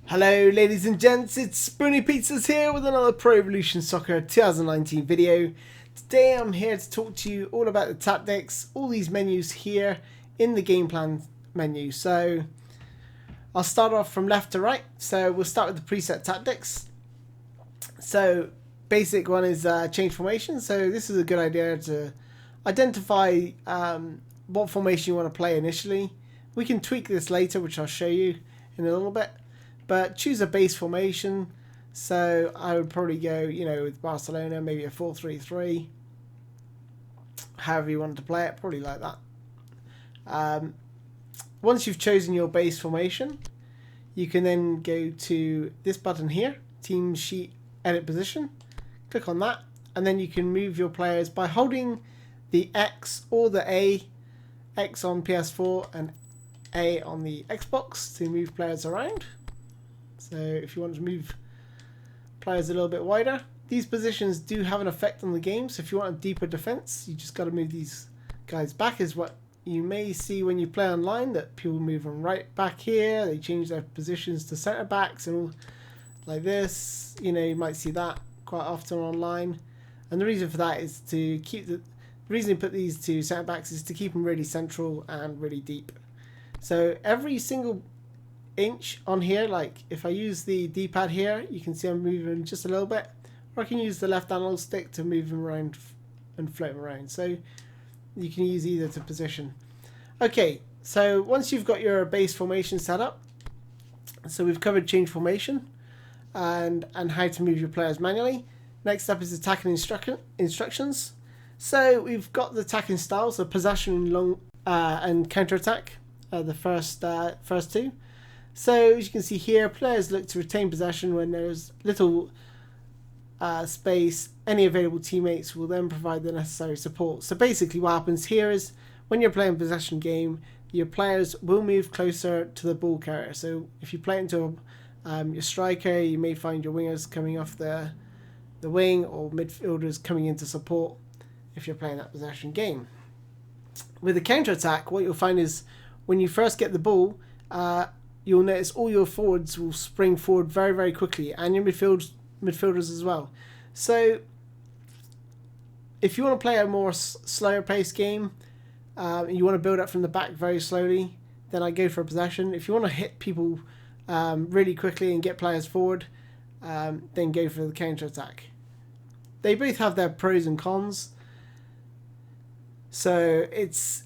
Hello ladies and gents, it's SpoonyPizzas here with another Pro Evolution Soccer 2019 video. Today I'm here to talk to you all about the tactics, all these menus here in the game plan menu. So I'll start off from left to right. So we'll start with the preset tactics. So basic one is change formation. So this is a good idea to identify what formation you want to play initially. We can tweak this later, which I'll show you in a little bit. But choose a base formation. So I would probably go, with Barcelona, maybe a 4-3-3. However you wanted to play it, probably like that. Once you've chosen your base formation, you can then go to this button here, Team Sheet Edit Position. Click on that, and then you can move your players by holding the X or the A, X on PS4 and A on the Xbox to move players around. So if you want to move players a little bit wider, these positions do have an effect on the game. So if you want a deeper defense, you just got to move these guys back, is what you may see when you play online, that people move them right back here. They change their positions to centre backs and all like this. You might see that quite often online. And the reason for that is to keep the reason you put these two centre backs is to keep them really central and really deep. So every single inch on here, like if I use the D-pad here, you can see I'm moving just a little bit, or I can use the left analog stick to move them around and float them around. So you can use either to position. Okay, so once you've got your base formation set up, so we've covered change formation and how to move your players manually. Next up is attacking instructions. So we've got the attacking styles, so possession, long and counter attack, the first two. So as you can see here, players look to retain possession when there's little space. Any available teammates will then provide the necessary support. So basically what happens here is when you're playing a possession game, your players will move closer to the ball carrier. So if you play into your striker, you may find your wingers coming off the wing, or midfielders coming in to support if you're playing that possession game. With the counter attack, what you'll find is when you first get the ball, you'll notice all your forwards will spring forward very, very quickly, and your midfielders as well. So if you want to play a more slower paced game, you want to build up from the back very slowly, then I go for a possession. If you want to hit people really quickly and get players forward, then go for the counter attack. They both have their pros and cons. So it's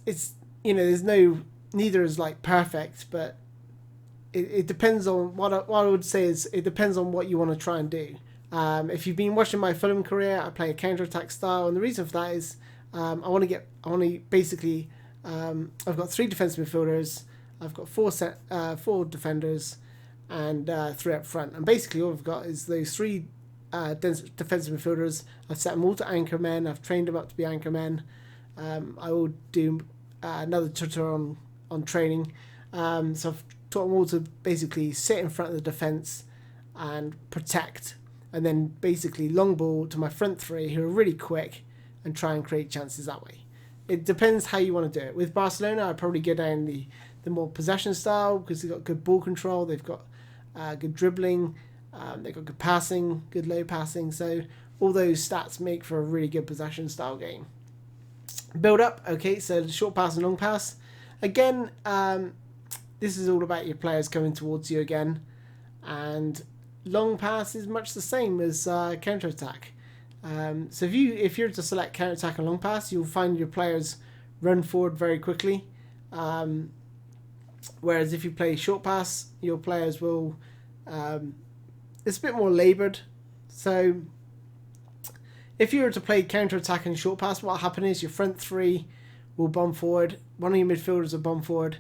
there's neither is like perfect, but it depends on what I would say is it depends on what you want to try and do. If you've been watching my Fulham career, I play a counter-attack style, and the reason for that is I've got 3 defensive midfielders, I've got 4 defenders, and 3 up front, and basically all I've got is those 3 defensive midfielders. I've set them all to anchor men, I've trained them up to be anchor men. I will do another tutorial on training, so I've taught them all to basically sit in front of the defence and protect, and then basically long ball to my front 3 who are really quick and try and create chances that way. It depends how you want to do it. With Barcelona, I'd probably go down the more possession style, because they've got good ball control, they've got good dribbling, they've got good passing, good low passing, so all those stats make for a really good possession style game. Build up, okay, so the short pass and long pass. Again, this is all about your players coming towards you again, and long pass is much the same as counter attack. So if you're to select counter attack and long pass, you'll find your players run forward very quickly. Whereas if you play short pass, your players will it's a bit more laboured. So if you were to play counter attack and short pass, what will happen is your front 3 will bomb forward, one of your midfielders will bomb forward.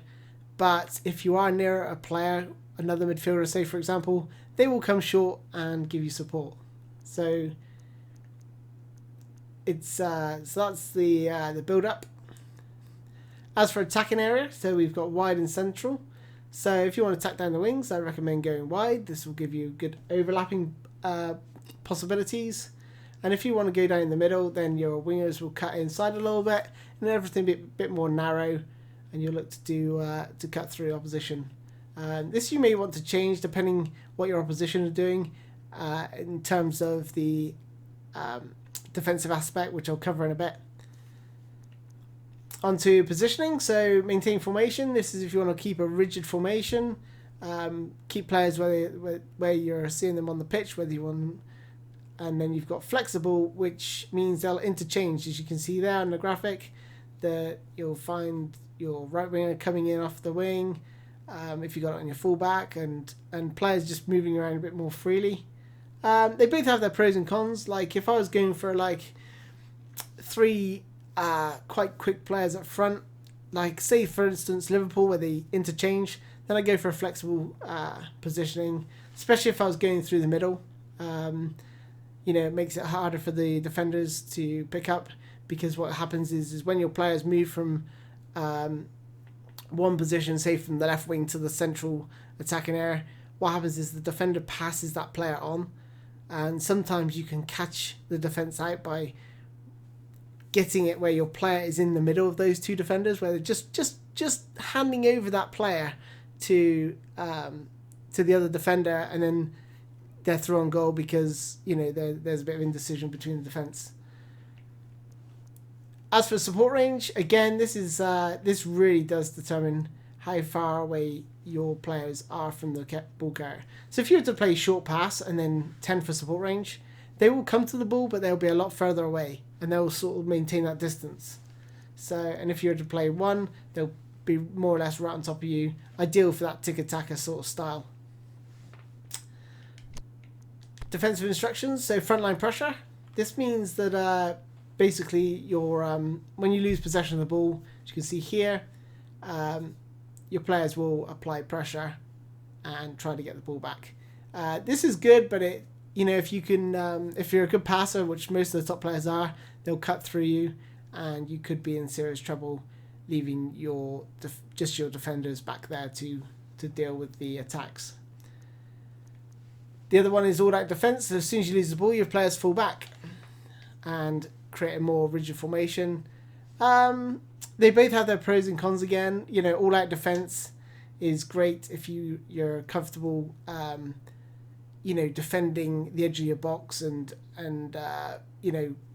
But if you are near a player, another midfielder, say for example, they will come short and give you support. So it's so that's the build up. As for attacking area, so we've got wide and central. So if you want to attack down the wings, I recommend going wide. This will give you good overlapping possibilities. And if you want to go down the middle, then your wingers will cut inside a little bit, and everything be a bit more narrow, and you'll look to do to cut through opposition. This you may want to change depending what your opposition are doing in terms of the defensive aspect, which I'll cover in a bit. Onto positioning, so maintain formation. This is if you want to keep a rigid formation, keep players where you're seeing them on the pitch, whether you want. And then you've got flexible, which means they'll interchange, as you can see there on the graphic. You'll find your right winger coming in off the wing, if you got it on your fullback, and players just moving around a bit more freely. They both have their pros and cons. Like if I was going for like 3 quite quick players up front, like say for instance Liverpool where they interchange, then I go for a flexible positioning, especially if I was going through the middle. It makes it harder for the defenders to pick up, because what happens is when your players move from one position, say from the left wing to the central attacking area, what happens is the defender passes that player on, and sometimes you can catch the defense out by getting it where your player is in the middle of those 2 defenders, where they're just handing over that player to the other defender, and then they're through on goal because there's a bit of indecision between the defense. As for support range, again, this really does determine how far away your players are from the ball carrier. So if you were to play short pass and then 10 for support range, they will come to the ball, but they'll be a lot further away, and they'll sort of maintain that distance. And if you were to play 1, they'll be more or less right on top of you, ideal for that tiki-taka sort of style. Defensive instructions, so frontline pressure. This means that basically your when you lose possession of the ball, as you can see here, your players will apply pressure and try to get the ball back. This is good, but if you can, if you're a good passer, which most of the top players are, they'll cut through you, and you could be in serious trouble, leaving just your defenders back there to deal with the attacks. The other one is all-out defense. So as soon as you lose the ball, your players fall back and create a more rigid formation. They both have their pros and cons again. All-out defense is great if you're comfortable, defending the edge of your box and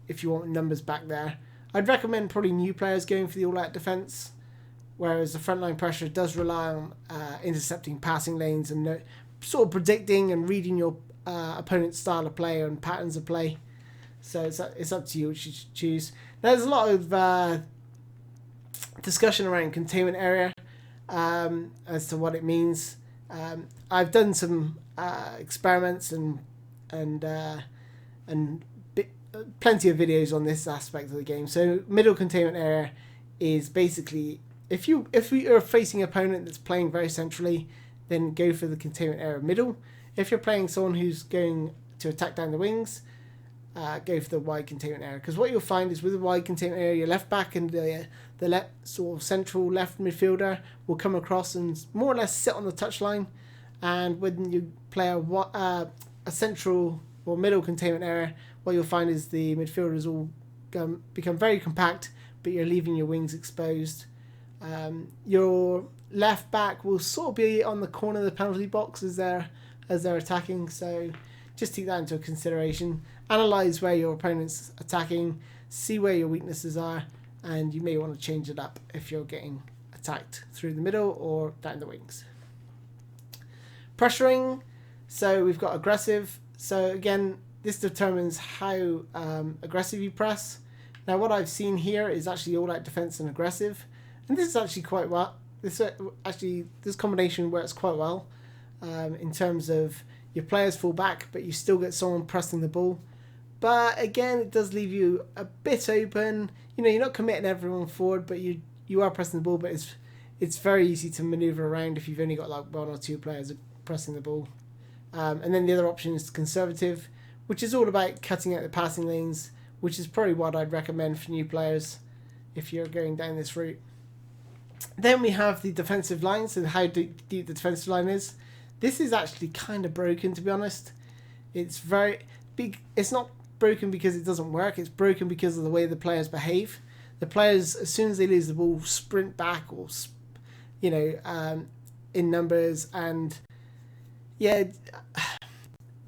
if you want numbers back there. I'd recommend probably new players going for the all-out defense, whereas the frontline pressure does rely on intercepting passing lanes and sort of predicting and reading your opponent's style of play and patterns of play. So it's up to you which you choose. Now, there's a lot of discussion around containment area as to what it means. I've done some experiments and plenty of videos on this aspect of the game. So middle containment area is basically if you are facing an opponent that's playing very centrally, then go for the containment area middle. If you're playing someone who's going to attack down the wings, go for the wide containment area. Because what you'll find is with the wide containment area, your left back and the sort of central left midfielder will come across and more or less sit on the touchline. And when you play a central or middle containment area, what you'll find is the midfielders all become very compact, but you're leaving your wings exposed. Your left back will sort of be on the corner of the penalty box as they're attacking, so just take that into consideration. Analyze where your opponent's attacking, see where your weaknesses are, and you may want to change it up if you're getting attacked through the middle or down the wings. Pressuring, so we've got aggressive. So again, this determines how aggressive you press. Now what I've seen here is actually all out defense and aggressive, and this is actually quite well. This combination works quite well in terms of your players fall back, but you still get someone pressing the ball. But again, it does leave you a bit open. You're not committing everyone forward, but you are pressing the ball. But it's very easy to maneuver around if you've only got like 1 or 2 players pressing the ball. And then the other option is conservative, which is all about cutting out the passing lanes, which is probably what I'd recommend for new players if you're going down this route. Then we have the defensive line, so how deep the defensive line is. This is actually kind of broken, to be honest. It's very big. It's not broken because it doesn't work. It's broken because of the way the players behave. The players, as soon as they lose the ball, sprint back or, in numbers, and yeah,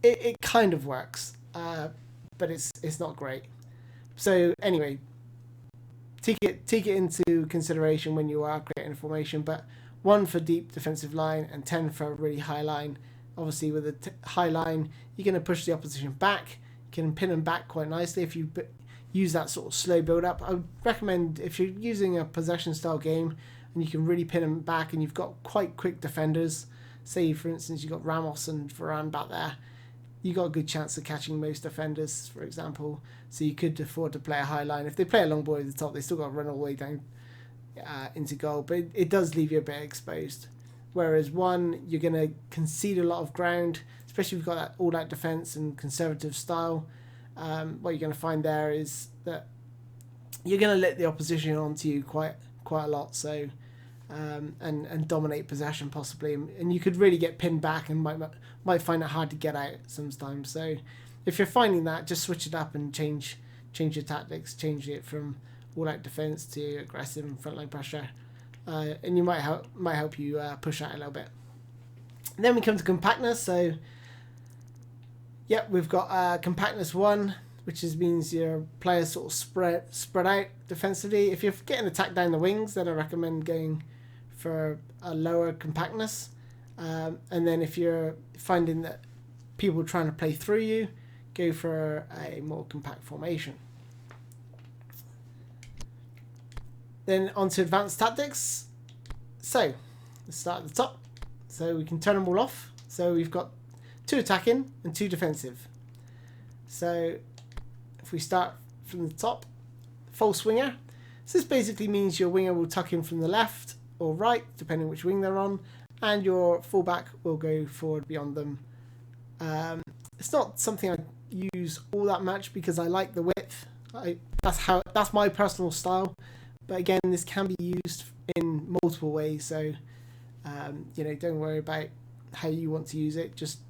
it kind of works, but it's not great. So anyway, take it into consideration when you are creating a formation. But 1 for deep defensive line and 10 for a really high line. Obviously, with a high line, you're going to push the opposition back. You can pin them back quite nicely if you use that sort of slow build up. I would recommend, if you're using a possession style game and you can really pin them back and you've got quite quick defenders, say for instance you've got Ramos and Varane back there, you got a good chance of catching most defenders, for example. So you could afford to play a high line. If they play a long ball at the top, they still got to run all the way down into goal, but it does leave you a bit exposed. Whereas 1, you're going to concede a lot of ground, especially if you've got that all-out defense and conservative style. What you're going to find there is that you're going to let the opposition onto you quite a lot. So and dominate possession possibly, and you could really get pinned back and might find it hard to get out sometimes. So if you're finding that, just switch it up and change your tactics, change it from all-out defense to aggressive and frontline pressure, and you might help you push out a little bit. And then we come to compactness. So we've got compactness 1, which means your players sort of spread out defensively. If you're getting attacked down the wings, then I recommend going for a lower compactness. And then if you're finding that people are trying to play through you, go for a more compact formation. Then on to advanced tactics. So let's start at the top. So we can turn them all off. So we've got 2 attacking and 2 defensive. So if we start from the top, false winger. So this basically means your winger will tuck in from the left or right, depending which wing they're on, and your fullback will go forward beyond them. It's not something I use all that much because I like the width. That's my personal style. But again, this can be used in multiple ways. So don't worry about how you want to use it. Just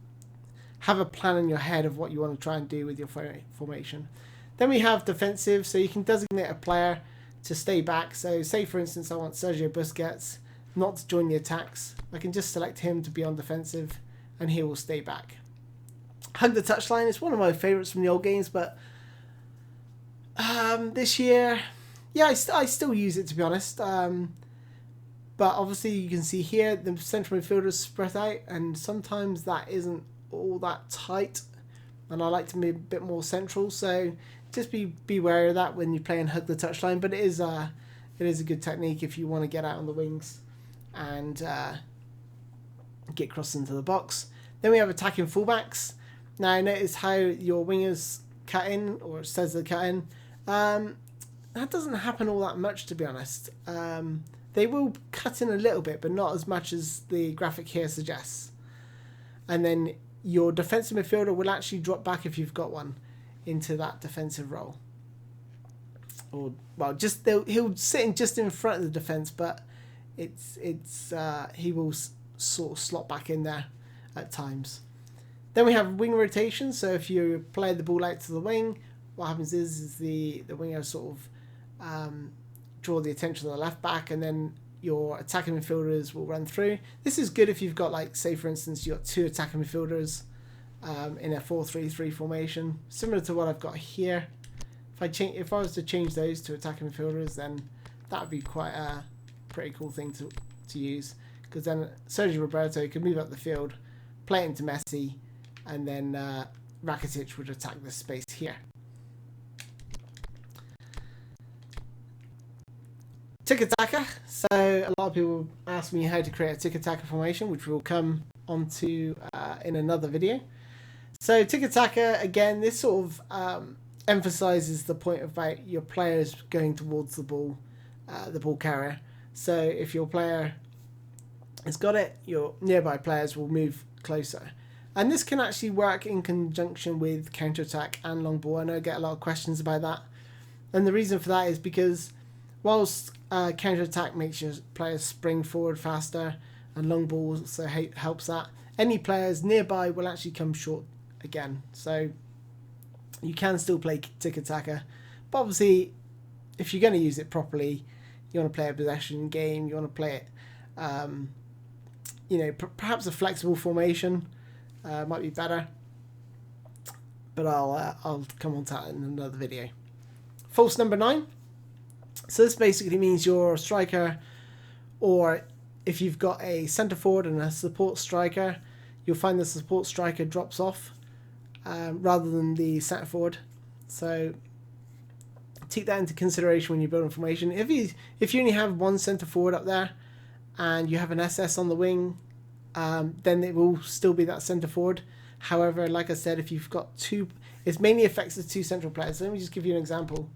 have a plan in your head of what you want to try and do with your formation. Then we have defensive, so you can designate a player to stay back. So say for instance I want Sergio Busquets not to join the attacks. I can just select him to be on defensive and he will stay back. Hug the touchline is one of my favourites from the old games, but this year, I still use it, to be honest. But obviously you can see here the central midfielders spread out, and sometimes that isn't all that tight, and I like to be a bit more central. So just be wary of that when you're playing hug the touchline. But it is a good technique if you want to get out on the wings and get crossed into the box. Then we have attacking fullbacks. Now notice how your wingers cut in, or it says they cut in. That doesn't happen all that much, to be honest. They will cut in a little bit, but not as much as the graphic here suggests. And then your defensive midfielder will actually drop back, if you've got one, into that defensive role. Or he'll sit just in front of the defense, but he will sort of slot back in there at times. Then we have wing rotation. So if you play the ball out to the wing, what happens is the winger sort of draw the attention of the left back, and then your attacking midfielders will run through. This is good if you've got, like, say for instance you've got 2 attacking midfielders in a 4-3-3 formation, similar to what I've got here. If I was to change those to attacking midfielders, then that would be quite a pretty cool thing to use, because then Sergio Roberto could move up the field, play it into Messi, and then Rakitic would attack this space here. Tiki-taka. So a lot of people ask me how to create a tiki-taka formation, which we'll come onto in another video. So tiki-taka, again, this sort of emphasizes the point about your players going towards the ball carrier. So if your player has got it, your nearby players will move closer. And this can actually work in conjunction with counter-attack and long ball. I know I get a lot of questions about that. And the reason for that is because whilst counter-attack makes your players spring forward faster, and long ball also helps that, any players nearby will actually come short again. So you can still play tiki-taka, but obviously if you're going to use it properly, you want to play a possession game, you want to play it you know, perhaps a flexible formation might be better. But I'll come on to that in another video. False number 9. So this basically means your striker, or if you've got a centre forward and a support striker, you'll find the support striker drops off rather than the centre forward. So take that into consideration when you're building formation. If you only have one centre forward up there and you have an SS on the wing, then it will still be that centre forward. However, like I said, if you've got two, it mainly affects the two central players. So let me just give you an example,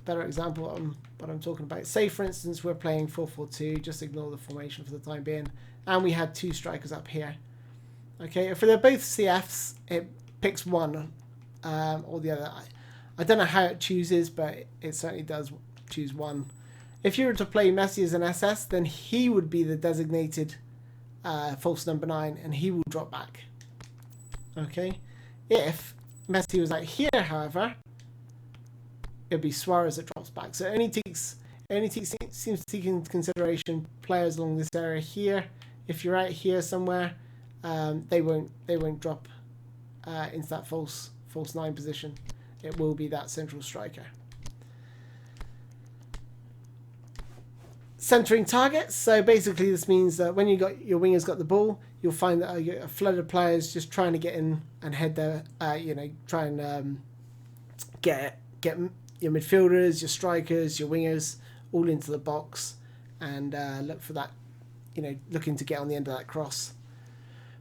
better example on what I'm talking about. Say, for instance, we're playing 4-4-2. Just ignore the formation for the time being, and we had two strikers up here. Okay, if they're both CFs, it picks one or the other. I don't know how it chooses, but it certainly does choose one. If you were to play Messi as an SS, then he would be the designated false number 9, and he will drop back. Okay, if Messi was out here, however, it'd be Suarez that drops back. So it only seems to take into consideration players along this area here. If you're out here somewhere, they won't drop into that false 9 position. It will be that central striker. Centering targets. So basically this means that when your winger's got the ball, you'll find that a flood of players just trying to get in and head there, try and get your midfielders, your strikers, your wingers all into the box and look for that, looking to get on the end of that cross.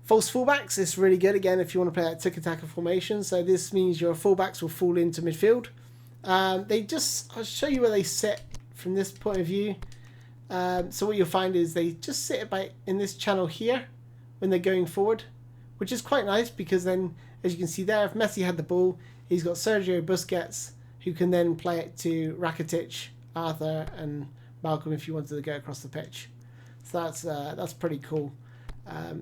False fullbacks is really good, again, if you want to play that tiki-taka formation. So this means your fullbacks will fall into midfield. I'll show you where they sit from this point of view. So what you'll find is they just sit about in this channel here when they're going forward, which is quite nice because then, as you can see there, if Messi had the ball, he's got Sergio Busquets, who can then play it to Rakitic, Arthur, and Malcolm if you wanted to go across the pitch. So that's pretty cool.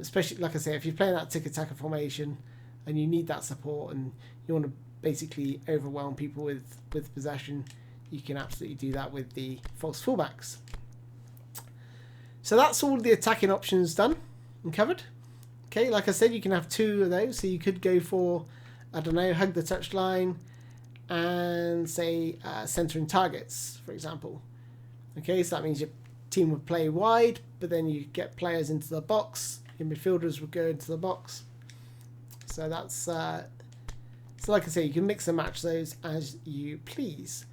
Especially, like I say, if you're playing that tiki-taka formation and you need that support and you want to basically overwhelm people with possession, you can absolutely do that with the false fullbacks. So that's all the attacking options done and covered. Okay, like I said, you can have two of those. So you could go for, I don't know, hug the touchline and say centering targets, for example. Okay, so that means your team would play wide, but then you get players into the box. Your midfielders would go into the box. So that's so like I say, you can mix and match those as you please.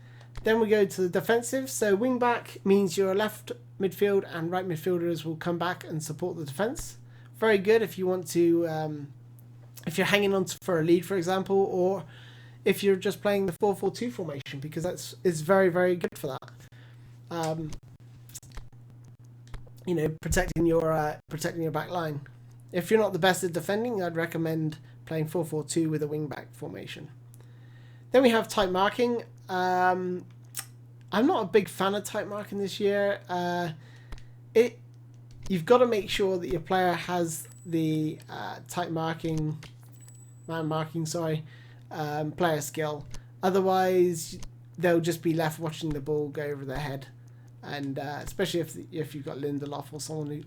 Then we go to the defensive. So wing back means your left midfield and right midfielders will come back and support the defense. Very good if you want to, if you're hanging on for a lead, for example, or if you're just playing the 4-4-2 formation, because it's very, very good for that. Protecting your back line. If you're not the best at defending, I'd recommend playing 4-4-2 with a wing back formation. Then we have tight marking. I'm not a big fan of tight marking this year. You've got to make sure that your player has the tight marking, player skill. Otherwise, they'll just be left watching the ball go over their head. And especially if you've got Lindelof or someone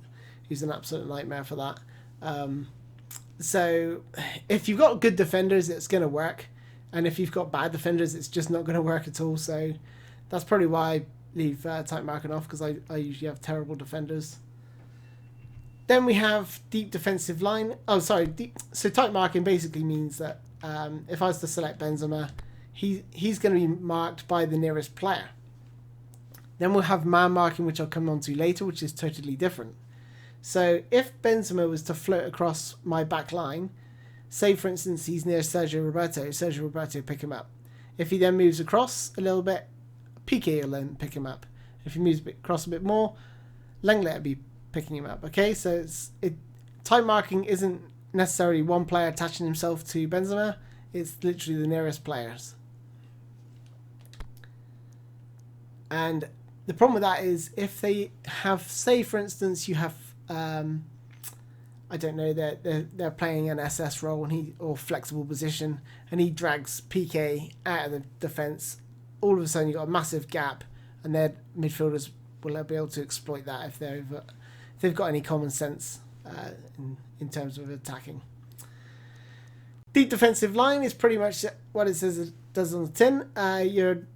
who's an absolute nightmare for that. So if you've got good defenders, it's going to work. And if you've got bad defenders, it's just not going to work at all. So that's probably why I leave tight marking off, because I usually have terrible defenders. Then we have deep defensive line. Oh, sorry. So tight marking basically means that if I was to select Benzema, he's going to be marked by the nearest player. Then we'll have man marking, which I'll come on to later, which is totally different. So if Benzema was to float across my back line, say for instance he's near Sergio Roberto pick him up. If he then moves across a little bit, Piqué will then pick him up. If he moves across a bit more, Lenglet will be picking him up. Okay, so tight marking isn't necessarily one player attaching himself to Benzema, it's literally the nearest players. And the problem with that is if they have, say for instance you have I don't know, they're playing an SS role or flexible position, and he drags Piqué out of the defence. All of a sudden you've got a massive gap, and their midfielders will be able to exploit that if they've got any common sense. in terms of attacking. Deep defensive line is pretty much what it says it does on the tin. Your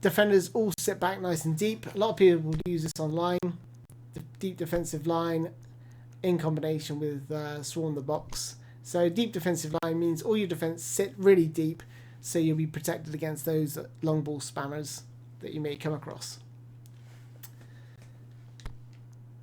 defenders all sit back nice and deep. A lot of people will use this online. The deep defensive line in combination with swarm the box. So deep defensive line means all your defense sit really deep, so you'll be protected against those long ball spammers that you may come across.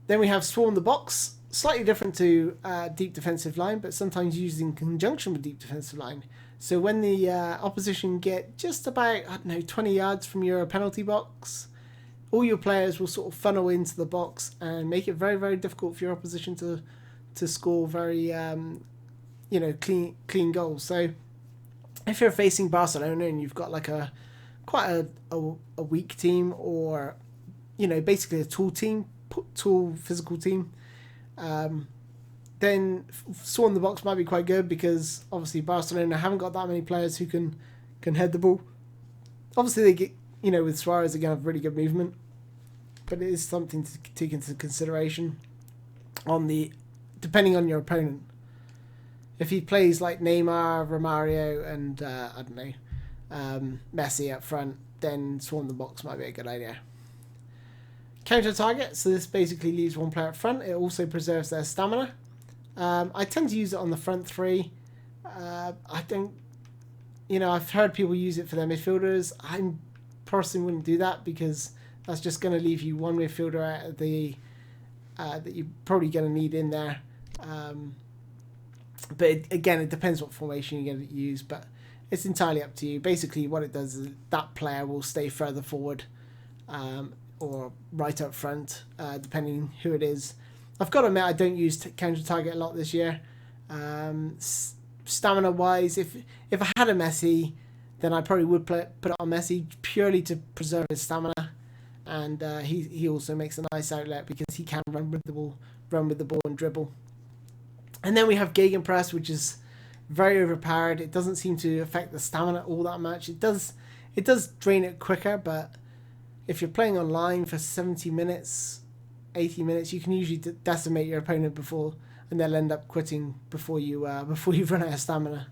Then we have swarm the box, slightly different to deep defensive line, but sometimes used in conjunction with deep defensive line. So when the opposition get just about, 20 yards from your penalty box, all your players will sort of funnel into the box and make it very, very difficult for your opposition to score very, clean goals. So if you're facing Barcelona and you've got like quite a weak team, or basically a tool physical team, then swarm the box might be quite good, because obviously Barcelona haven't got that many players who can head the ball. Obviously they get, with Suarez, they're going to have really good movement, but it is something to take into consideration depending on your opponent. If he plays like Neymar, Romario, and Messi up front, then swarm the box might be a good idea. Counter target, so this basically leaves one player up front. It also preserves their stamina. I tend to use it on the front three. I don't, I've heard people use it for their midfielders. I personally wouldn't do that, because that's just going to leave you one midfielder out of the that you're probably going to need in there. But again, it depends what formation you're going to use, but it's entirely up to you. Basically, what it does is that player will stay further forward, or right up front, depending who it is. I've got to admit, I don't use counter target a lot this year. Stamina wise, if I had a Messi, then I probably would put it on Messi purely to preserve his stamina, and he also makes a nice outlet because he can run with the ball and dribble. And then we have Gagan Press, which is very overpowered. It doesn't seem to affect the stamina all that much. It does drain it quicker, but if you're playing online for 70 minutes, 80 minutes, you can usually decimate your opponent and they'll end up quitting before you run out of stamina.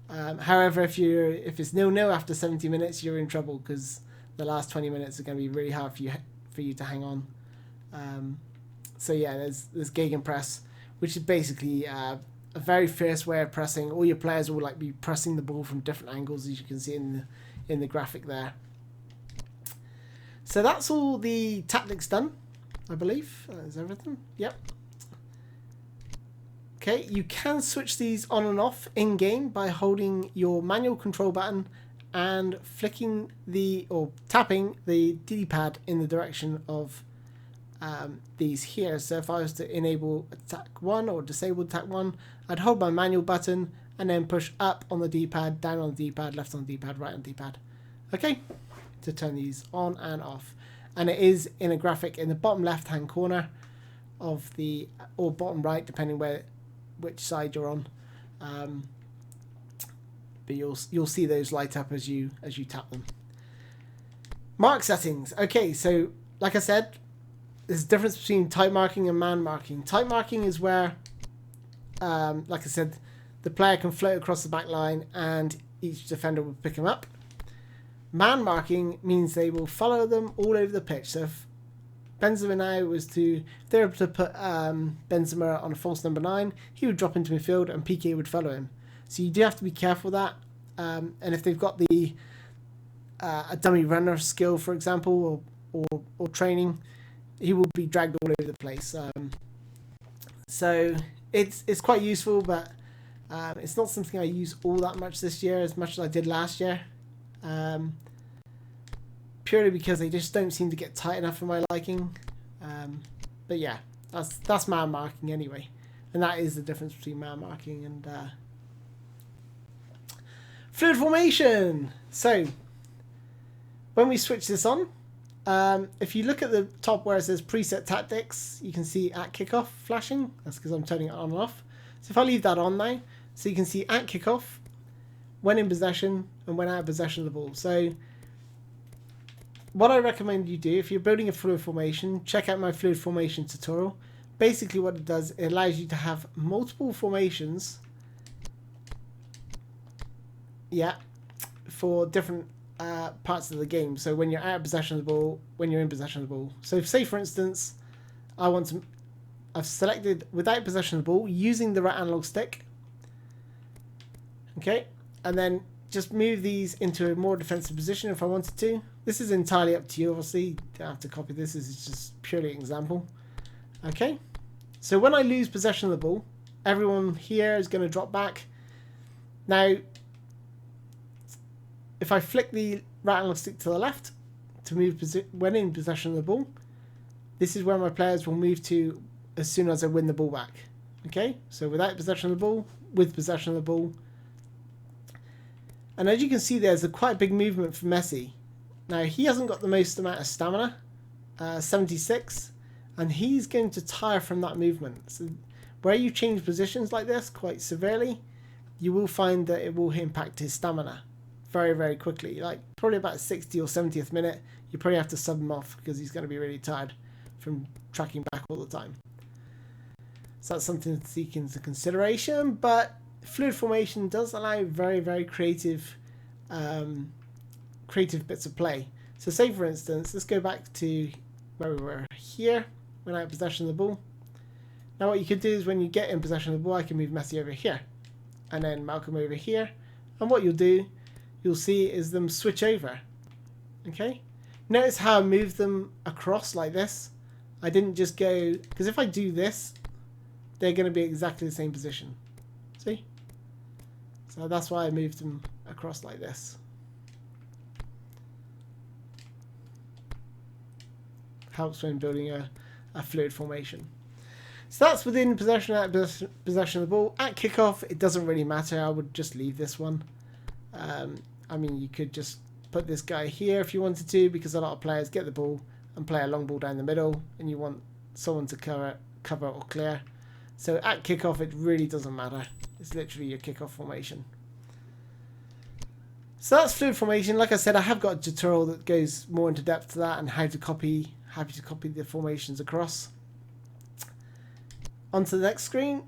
However, if it's 0-0 after 70 minutes, you're in trouble, because the last 20 minutes are going to be really hard for you to hang on. So yeah, there's Gagan Press, which is basically a very fierce way of pressing. All your players will be pressing the ball from different angles, as you can see in the graphic there. So that's all the tactics done, I believe. That is everything. Yep. Okay, you can switch these on and off in game by holding your manual control button and tapping the D-pad in the direction of these here. So if I was to enable attack 1 or disable attack 1, I'd hold my manual button and then push up on the D-pad, down on the D-pad, left on the D-pad, right on the D-pad. Okay, to turn these on and off. And it is in a graphic in the bottom left hand corner of or bottom right, depending which side you're on. But you'll see those light up as you tap them. Mark settings. Okay, so like I said, there's a difference between type marking and man marking. Type marking is where, like I said, the player can float across the back line and each defender will pick him up. Man marking means they will follow them all over the pitch. So if Benzema now if they were to put Benzema on a false number 9, he would drop into midfield and Piqué would follow him. So you do have to be careful with that. And if they've got a dummy runner skill, for example, or training, he will be dragged all over the place. So it's quite useful, but it's not something I use all that much this year, as much as I did last year. Purely because they just don't seem to get tight enough for my liking. But yeah, that's man marking anyway, and that is the difference between man marking and fluid formation. So when we switch this on, if you look at the top where it says preset tactics, you can see at kickoff flashing. That's because I'm turning it on and off. So if I leave that on now, so you can see at kickoff, when in possession, and when out of possession of the ball. So what I recommend you do, if you're building a fluid formation, check out my fluid formation tutorial. basically what it does, it allows you to have multiple formations, yeah, for different parts of the game. So when you're out of possession of the ball, when you're in possession of the ball. So say for instance, I've selected without possession of the ball using the right analog stick. Okay, and then just move these into a more defensive position if I wanted to. This is entirely up to you, obviously. You don't have to copy this. This is just purely an example. Okay, so when I lose possession of the ball, everyone here is going to drop back. Now, if I flick the right analog stick to the left to move when in possession of the ball, this is where my players will move to as soon as I win the ball back. Okay, so without possession of the ball, with possession of the ball. And as you can see, there's a quite big movement for Messi. Now, he hasn't got the most amount of stamina, 76, and he's going to tire from that movement. So where you change positions like this quite severely, you will find that it will impact his stamina very, very quickly. Like probably about 60 or 70th minute, you probably have to sub him off because he's going to be really tired from tracking back all the time. So that's something to take into consideration, but fluid formation does allow very, very creative bits of play. So say for instance, let's go back to where we were here when I had possession of the ball. Now what you could do is when you get in possession of the ball, I can move Messi over here and then Malcolm over here, and what you'll see is them switch over. Okay, notice how I moved them across like this. I didn't just go, because if I do this, they're going to be exactly the same position. See? So that's why I moved them across like this. Helps when building a fluid formation. So that's within possession, out of possession of the ball. At kickoff, it doesn't really matter. I would just leave this one. I mean, you could just put this guy here if you wanted to, because a lot of players get the ball and play a long ball down the middle, and you want someone to cover or clear. So at kickoff, it really doesn't matter. It's literally your kickoff formation. So that's fluid formation. Like I said, I have got a tutorial that goes more into depth to that and how to copy the formations across. Onto the next screen,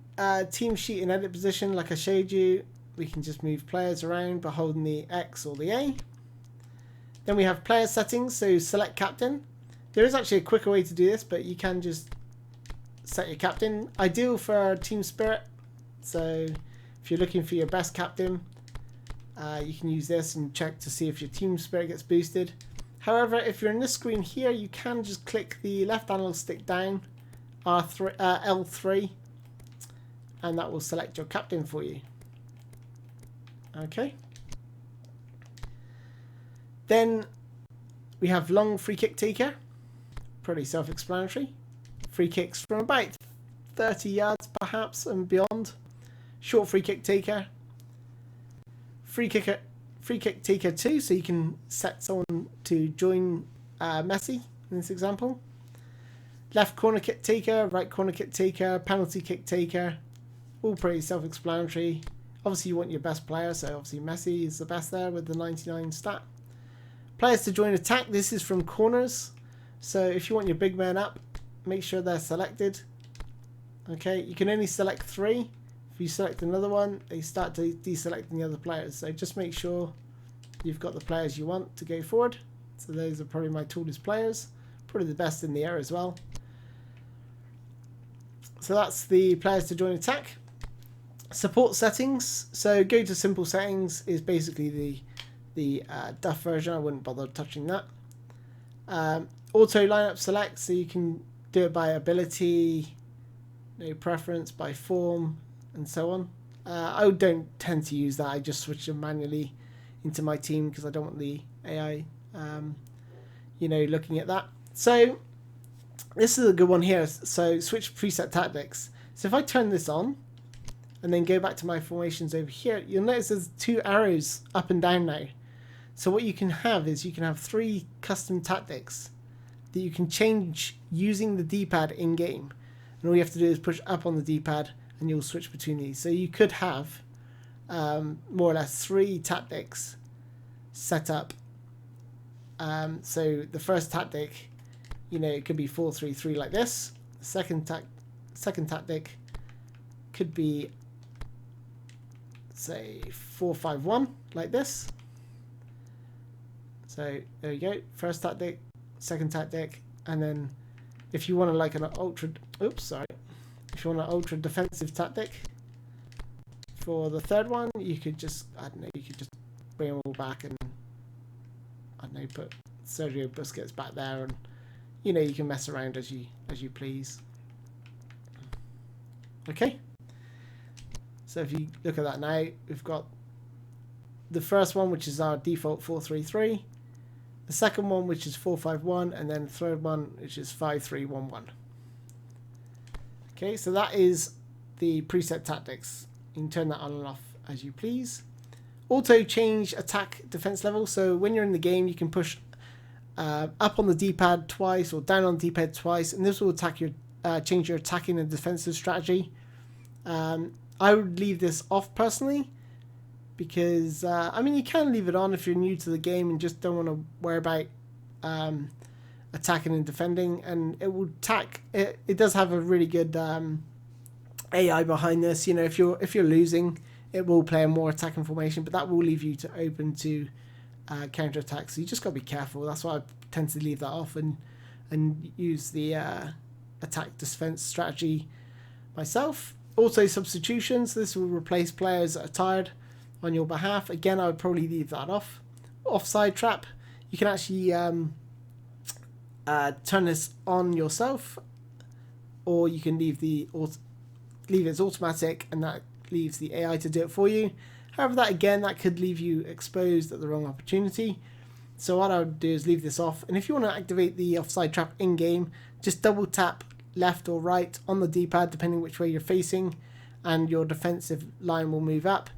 team sheet and edit position. Like I showed you, we can just move players around by holding the X or the A. Then we have player settings, so select captain. There is actually a quicker way to do this, but you can just set your captain. Ideal for team spirit, so if you're looking for your best captain, you can use this and check to see if your team spirit gets boosted. However, if you're in this screen here, you can just click the left analog stick down, L3, and that will select your captain for you. Okay. Then we have long free kick taker. Pretty self-explanatory. Free kicks from about 30 yards perhaps and beyond. Short free kick taker. Free kick taker 2, so you can set someone to join Messi in this example. Left corner kick taker, right corner kick taker, penalty kick taker. All pretty self-explanatory. Obviously you want your best player, so obviously Messi is the best there with the 99 stat. Players to join attack, this is from corners. So if you want your big man up, make sure they're selected. Okay, you can only select 3. If you select another one, they start to deselecting the other players. So just make sure you've got the players you want to go forward. So those are probably my tallest players. Probably the best in the air as well. So that's the players to join attack. Support settings. So go to simple settings is basically the duff version. I wouldn't bother touching that. Auto lineup select, so you can do it by ability, no preference, by form, and so on. I don't tend to use that. I just switch them manually into my team because I don't want the AI, looking at that. So this is a good one here. So switch preset tactics. So if I turn this on and then go back to my formations over here, you'll notice there's 2 arrows up and down now. So what you can have is you can have 3 custom tactics that you can change using the D-pad in-game. And all you have to do is push up on the D-pad and you'll switch between these. So you could have more or less 3 tactics set up. So the first tactic, it could be 4-3-3 like this. The second second tactic could be, say, 4-5-1, like this. So there you go, first tactic, second tactic, and then if you want to like an ultra, if you want an ultra defensive tactic for the third one, you could just, I don't know, you could just bring them all back and, I don't know, put Sergio Busquets back there, and you know, you can mess around as you please. Okay, so if you look at that now, we've got the first one, which is our default 4-3-3, the second one, which is 4-5-1, and then the third one, which is 5-3-1-1. Okay, so that is the preset tactics. You can turn that on and off as you please. Auto change attack defense level. So when you're in the game, you can push up on the D-pad twice or down on the D-pad twice, and this will attack your change your attacking and defensive strategy. I would leave this off personally, because I mean, you can leave it on if you're new to the game and just don't want to worry about attacking and defending, and it will attack. It does have a really good AI behind this. You know, if you're losing, it will play a more attacking formation, but that will leave you to open to counter attacks. So you just got to be careful. That's why I tend to leave that off and use the attack defense strategy myself. Also, substitutions. This will replace players that are tired on your behalf. Again, I would probably leave that off. Offside trap. You can actually turn this on yourself, or you can leave it as automatic, and that leaves the AI to do it for you. However, that could leave you exposed at the wrong opportunity. So what I would do is leave this off. And if you want to activate the offside trap in game, just double tap left or right on the D-pad, depending which way you're facing, and your defensive line will move up.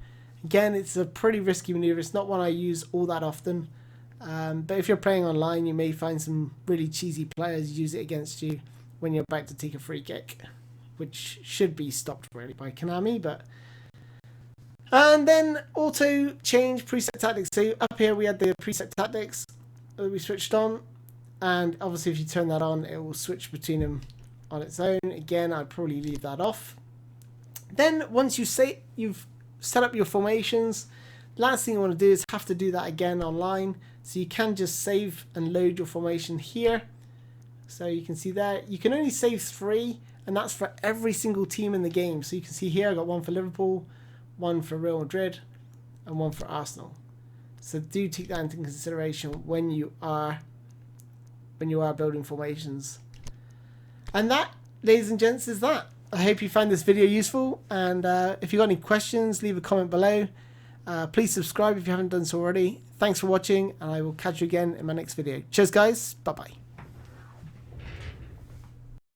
Again, it's a pretty risky maneuver. It's not one I use all that often. But if you're playing online, you may find some really cheesy players use it against you when you're about to take a free kick, which should be stopped really by Konami. And then auto change preset tactics. So up here we had the preset tactics that we switched on, and obviously if you turn that on, it will switch between them on its own. Again, I'd probably leave that off. Then once you've set up your formations, last thing you want to do is have to do that again online. So you can just save and load your formation here. So you can see there, you can only save 3, and that's for every single team in the game. So you can see here I got one for Liverpool, one for Real Madrid, and one for Arsenal. So do take that into consideration when you are building formations. And that, ladies and gents, is that. I hope you found this video useful, and if you've got any questions, leave a comment below. Please subscribe if you haven't done so already. Thanks for watching, and I will catch you again in my next video. Cheers guys, bye bye.